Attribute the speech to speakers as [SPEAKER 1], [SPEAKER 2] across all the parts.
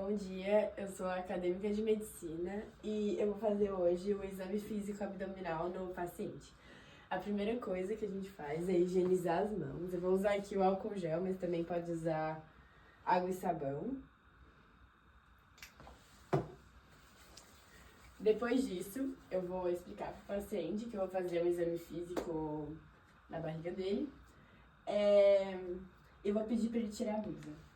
[SPEAKER 1] Bom dia, eu sou acadêmica de medicina e eu vou fazer hoje o exame físico abdominal no paciente. A primeira coisa que a gente faz é higienizar as mãos. Eu vou usar aqui o álcool gel, mas também pode usar água e sabão. Depois disso, eu vou explicar para o paciente que eu vou fazer um exame físico na barriga dele. Eu vou pedir para ele tirar a blusa,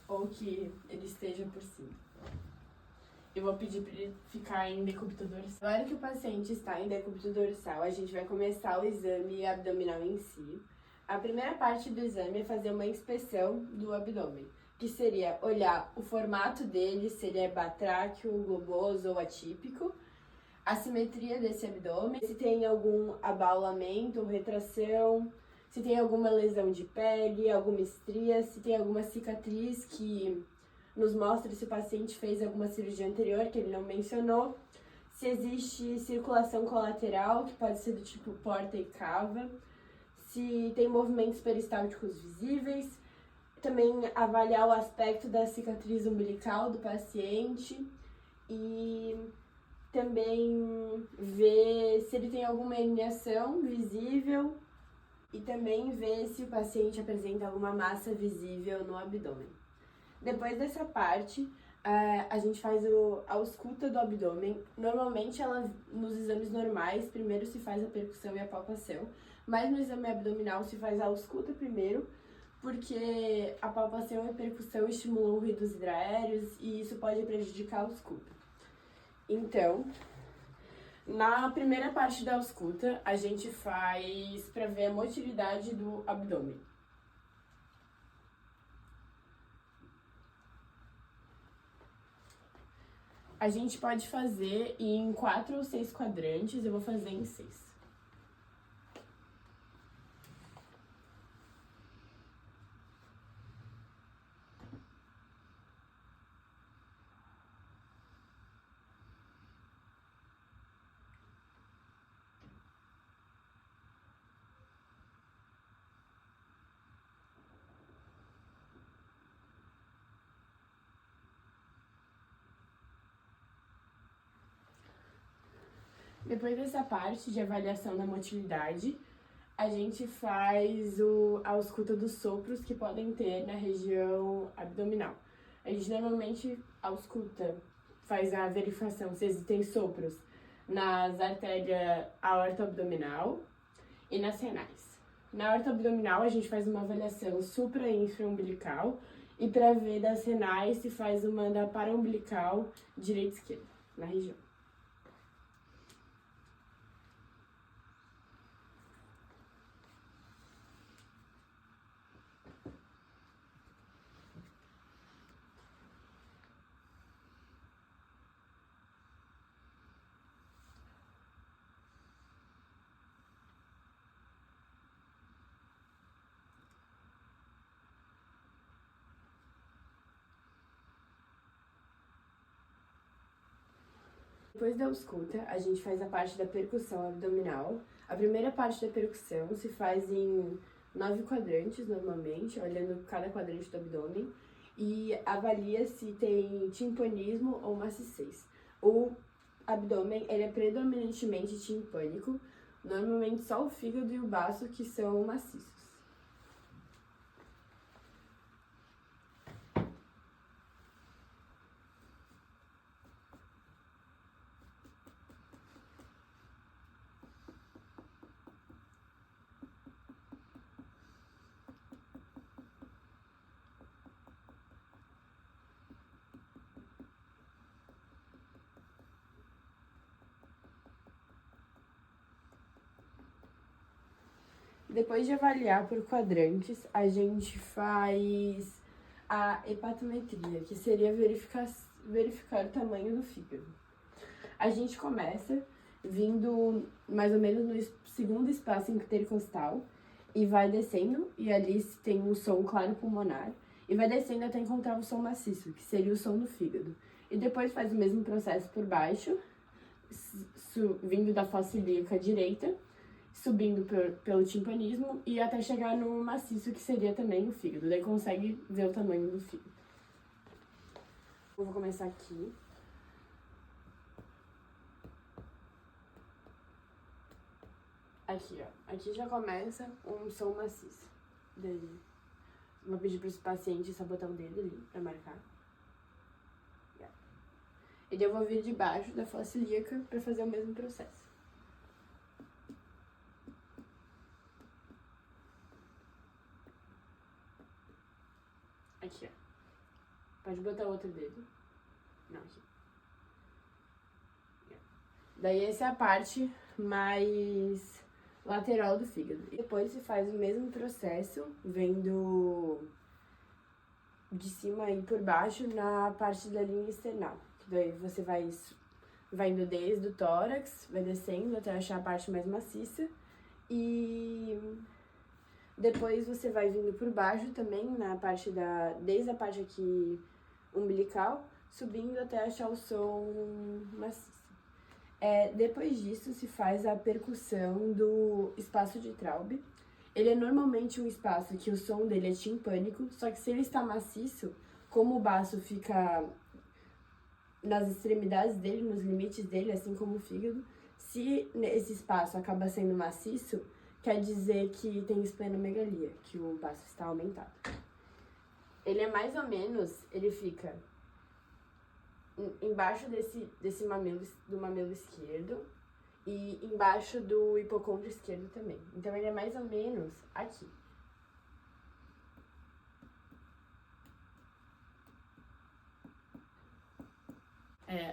[SPEAKER 1] ou que ele esteja por cima. Eu vou pedir para ele ficar em decúbito dorsal. Agora que o paciente está em decúbito dorsal, a gente vai começar o exame abdominal em si. A primeira parte do exame é fazer uma inspeção do abdômen, que seria olhar o formato dele, se ele é batráquio, globoso ou atípico, a simetria desse abdômen, se tem algum abaulamento ou retração, se tem alguma lesão de pele, alguma estria, se tem alguma cicatriz que nos mostra se o paciente fez alguma cirurgia anterior, que ele não mencionou, se existe circulação colateral, que pode ser do tipo porta e cava, se tem movimentos peristálticos visíveis, também avaliar o aspecto da cicatriz umbilical do paciente e também ver se ele tem alguma herniação visível e também ver se o paciente apresenta alguma massa visível no abdômen. Depois dessa parte, a gente faz a ausculta do abdômen. Normalmente, nos exames normais, primeiro se faz a percussão e a palpação, mas no exame abdominal se faz a ausculta primeiro, porque a palpação e a percussão estimulam ruídos hidroaéreos e isso pode prejudicar a ausculta. Então, na primeira parte da ausculta, a gente faz para ver a motilidade do abdômen. A gente pode fazer em 4 ou 6 quadrantes, eu vou fazer em 6. Depois dessa parte de avaliação da motilidade, a gente faz a ausculta dos sopros que podem ter na região abdominal. A gente normalmente ausculta, faz a verificação se existem sopros nas artérias aorto-abdominal e nas renais. Na aorto-abdominal, a gente faz uma avaliação supra- e infraumbilical e para ver das renais se faz uma da paraumbilical direita e esquerda, na região. Depois da ausculta, a gente faz a parte da percussão abdominal. A primeira parte da percussão se faz em 9 quadrantes, normalmente, olhando cada quadrante do abdômen, e avalia se tem timpanismo ou maciez. O abdômen ele é predominantemente timpânico, normalmente só o fígado e o baço que são maciços. Depois de avaliar por quadrantes, a gente faz a hepatometria, que seria verificar o tamanho do fígado. A gente começa vindo mais ou menos no segundo espaço intercostal e vai descendo, e ali tem um som claro pulmonar, e vai descendo até encontrar o som maciço, que seria o som do fígado. E depois faz o mesmo processo por baixo, vindo da fossa ilíaca direita, subindo pelo timpanismo e até chegar no maciço, que seria também o fígado. Daí consegue ver o tamanho do fígado. Eu vou começar aqui. Aqui, ó. Aqui já começa um som maciço. Daí, vou pedir para os pacientes só botar o dedo ali pra marcar. E daí eu vou vir de baixo da fossa ilíaca pra fazer o mesmo processo. Aqui, ó. Pode botar outro dedo. Não, aqui. Daí essa é a parte mais lateral do fígado. E depois se faz o mesmo processo, vendo de cima e por baixo na parte da linha external. Que daí você vai indo desde o tórax, vai descendo até achar a parte mais maciça. E depois você vai vindo por baixo também, na parte desde a parte aqui umbilical, subindo até achar o som maciço. Depois disso se faz a percussão do espaço de Traube. Ele é normalmente um espaço que o som dele é timpânico, só que se ele está maciço, como o baço fica nas extremidades dele, nos limites dele, assim como o fígado, se esse espaço acaba sendo maciço, quer dizer que tem esplenomegalia, que o baço está aumentado. Ele é mais ou menos, ele fica embaixo desse mamilo, do mamilo esquerdo e embaixo do hipocôndrio esquerdo também. Então ele é mais ou menos aqui.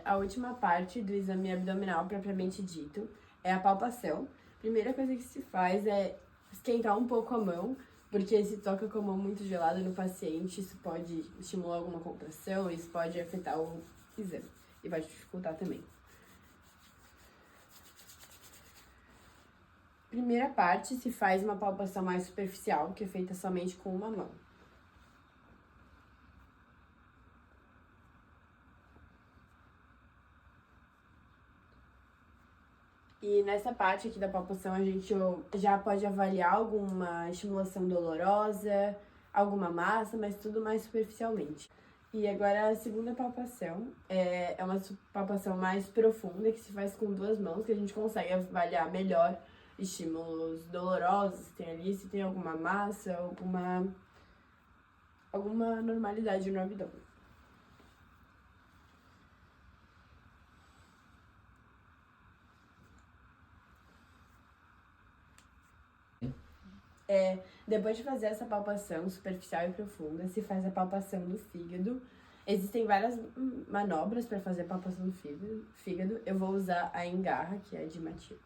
[SPEAKER 1] A última parte do exame abdominal propriamente dito é a palpação. Primeira coisa que se faz é esquentar um pouco a mão, porque se toca com a mão muito gelada no paciente, isso pode estimular alguma contração, isso pode afetar o exame e vai dificultar também. Primeira parte se faz uma palpação mais superficial, que é feita somente com uma mão. E nessa parte aqui da palpação a gente já pode avaliar alguma estimulação dolorosa, alguma massa, mas tudo mais superficialmente. E agora a segunda palpação é uma palpação mais profunda, que se faz com duas mãos, que a gente consegue avaliar melhor estímulos dolorosos, se tem ali, se tem alguma massa, alguma normalidade no abdômen. Depois de fazer essa palpação superficial e profunda, se faz a palpação do fígado. Existem várias manobras para fazer a palpação do fígado. Eu vou usar a engarra, que é de Mathieu.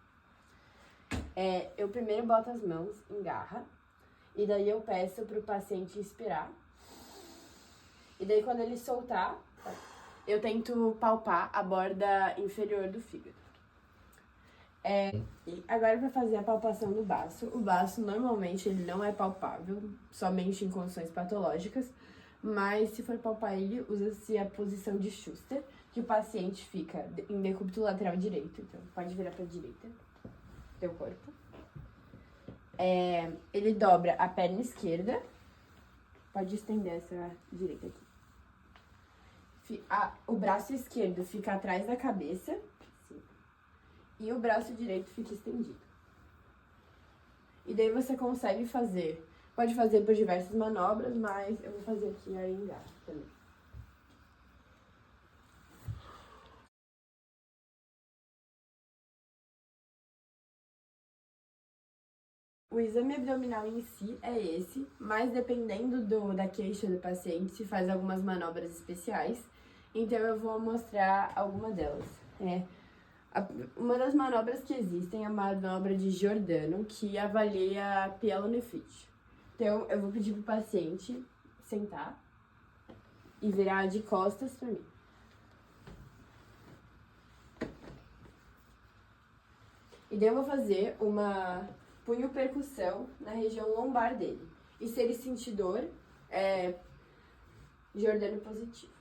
[SPEAKER 1] Eu primeiro boto as mãos em garra, e daí eu peço para o paciente inspirar. E daí quando ele soltar, eu tento palpar a borda inferior do fígado. E agora para fazer a palpação do baço. O baço normalmente ele não é palpável, somente em condições patológicas, mas se for palpar ele, usa-se a posição de Schuster, que o paciente fica em decúbito lateral direito, então pode virar para a direita, teu corpo. Ele dobra a perna esquerda, pode estender essa direita aqui. O braço esquerdo fica atrás da cabeça, e o braço direito fica estendido. E daí você consegue fazer, pode fazer por diversas manobras, mas eu vou fazer aqui a engarra também. O exame abdominal em si é esse, mas dependendo da queixa do paciente, se faz algumas manobras especiais, então eu vou mostrar alguma delas. Uma das manobras que existem é a manobra de Giordano, que avalia a pielonefrite. Então, eu vou pedir pro paciente sentar e virar de costas para mim. E daí eu vou fazer uma punho-percussão na região lombar dele. E se ele sentir dor, Giordano positivo.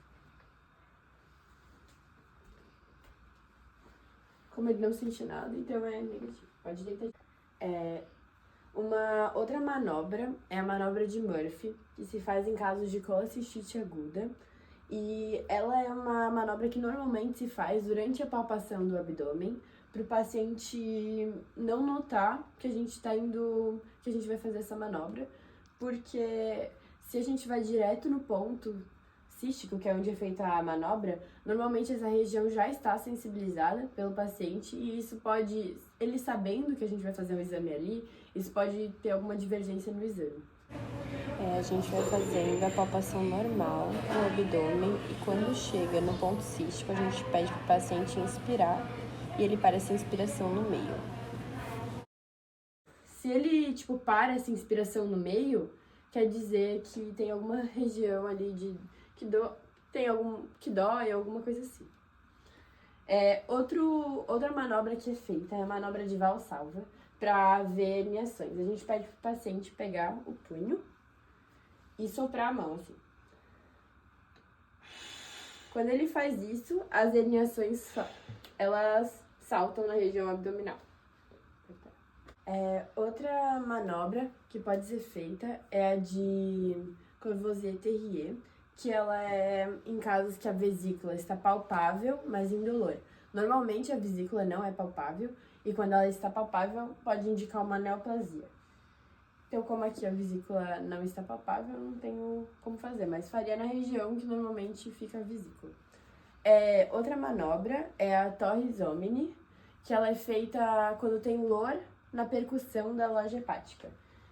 [SPEAKER 1] Como ele não sente nada, então é negativo. Pode deitar. Uma outra manobra é a manobra de Murphy, que se faz em casos de colacistite aguda. E ela é uma manobra que normalmente se faz durante a palpação do abdômen, para o paciente não notar que a gente que a gente vai fazer essa manobra, porque se a gente vai direto no ponto cístico, que é onde é feita a manobra, normalmente essa região já está sensibilizada pelo paciente e isso pode, ele sabendo que a gente vai fazer um exame ali, isso pode ter alguma divergência no exame.
[SPEAKER 2] A gente vai fazendo a palpação normal no abdômen e quando chega no ponto cístico, a gente pede para o paciente inspirar e ele para essa inspiração no meio.
[SPEAKER 1] Se ele, para essa inspiração no meio, quer dizer que tem alguma região ali que dói, alguma coisa assim. Outra manobra que é feita é a manobra de Valsalva para ver herniações. A gente pede para o paciente pegar o punho e soprar a mão, assim. Quando ele faz isso, as herniações, elas saltam na região abdominal. Outra manobra que pode ser feita é a de Courvoisier-Terrier, que ela é em casos que a vesícula está palpável, mas indolor. Normalmente a vesícula não é palpável e quando ela está palpável pode indicar uma neoplasia. Então, como aqui a vesícula não está palpável, não tenho como fazer, mas faria na região que normalmente fica a vesícula. Outra manobra é a Torres Homini, que ela é feita quando tem lor na percussão da loja hepática.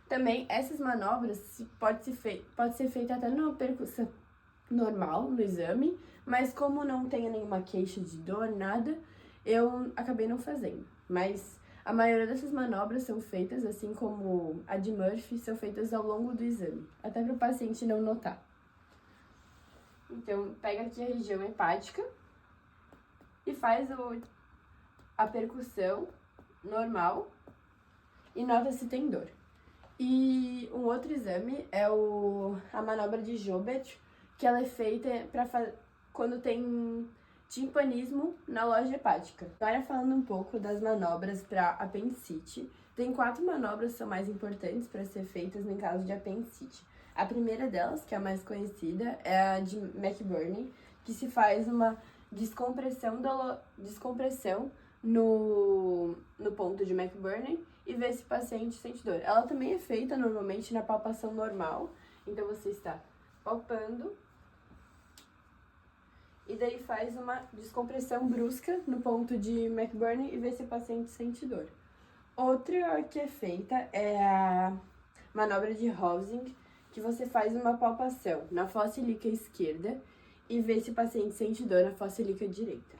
[SPEAKER 1] Também, essas manobras pode ser feita até numa percussão normal, no exame, mas como não tenho nenhuma queixa de dor, nada, eu acabei não fazendo. Mas a maioria dessas manobras são feitas, assim como a de Murphy, são feitas ao longo do exame, até para o paciente não notar. Então, pega aqui a região hepática e faz a percussão normal e nota se tem dor. E um outro exame é a manobra de Joubert, que ela é feita quando tem timpanismo na loja hepática. Agora falando um pouco das manobras para apendicite, tem 4 manobras que são mais importantes para ser feitas em caso de apendicite. A primeira delas, que é a mais conhecida, é a de McBurney, que se faz uma descompressão no ponto de McBurney e vê se o paciente sente dor. Ela também é feita normalmente na palpação normal, então você está palpando e daí faz uma descompressão brusca no ponto de McBurney e vê se o paciente sente dor. Outra que é feita é a manobra de Hosing, que você faz uma palpação na fossa ilíaca esquerda e vê se o paciente sente dor na fossa ilíaca direita.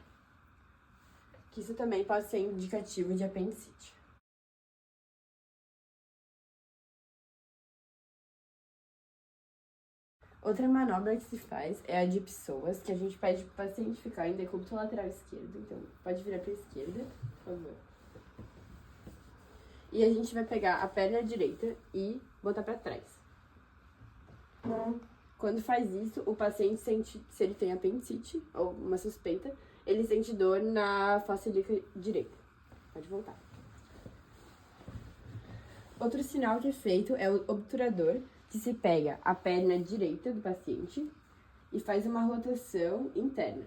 [SPEAKER 1] Que isso também pode ser indicativo de apendicite. Outra manobra que se faz é a de psoas, que a gente pede para o paciente ficar em decúbito lateral esquerdo. Então, pode virar para a esquerda, por favor. E a gente vai pegar a perna direita e botar para trás. Quando faz isso, o paciente sente, se ele tem apendicite ou uma suspeita, ele sente dor na fossa ilíaca direita. Pode voltar. Outro sinal que é feito é o obturador, que se pega a perna direita do paciente e faz uma rotação interna.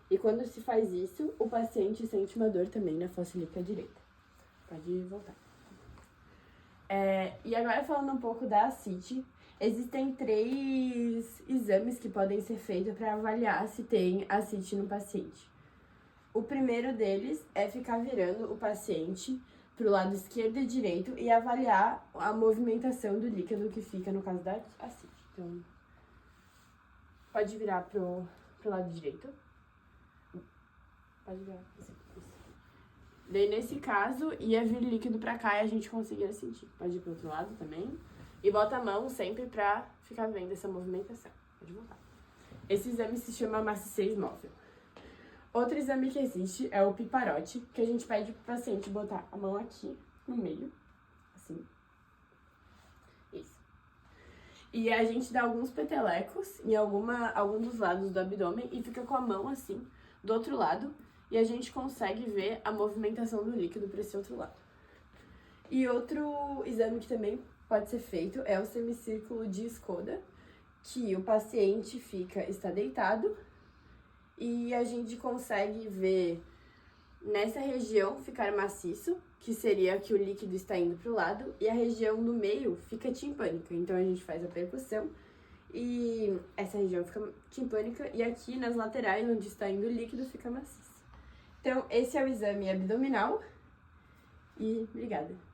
[SPEAKER 1] E quando se faz isso, o paciente sente uma dor também na fossa ilíaca direita. Pode voltar. E agora falando um pouco da ascite, existem 3 exames que podem ser feitos para avaliar se tem ascite no paciente. O primeiro deles é ficar virando o paciente para o lado esquerdo e direito e avaliar a movimentação do líquido que fica no caso da ascite. Então, pode virar pro lado direito. Pode virar. Isso. Daí, nesse caso, ia vir líquido para cá e a gente conseguia sentir. Pode ir pro outro lado também. E bota a mão sempre para ficar vendo essa movimentação. Pode voltar. Esse exame se chama maciez móvel. Outro exame que existe é o piparote, que a gente pede pro paciente botar a mão aqui no meio, assim. Isso. E a gente dá alguns petelecos em algum dos lados do abdômen e fica com a mão assim, do outro lado, e a gente consegue ver a movimentação do líquido para esse outro lado. E outro exame que também pode ser feito é o semicírculo de Skoda, que o paciente está deitado e a gente consegue ver nessa região ficar maciço, que seria que o líquido está indo para o lado, e a região no meio fica timpânica. Então a gente faz a percussão e essa região fica timpânica e aqui nas laterais, onde está indo o líquido, fica maciço. Então esse é o exame abdominal e obrigada.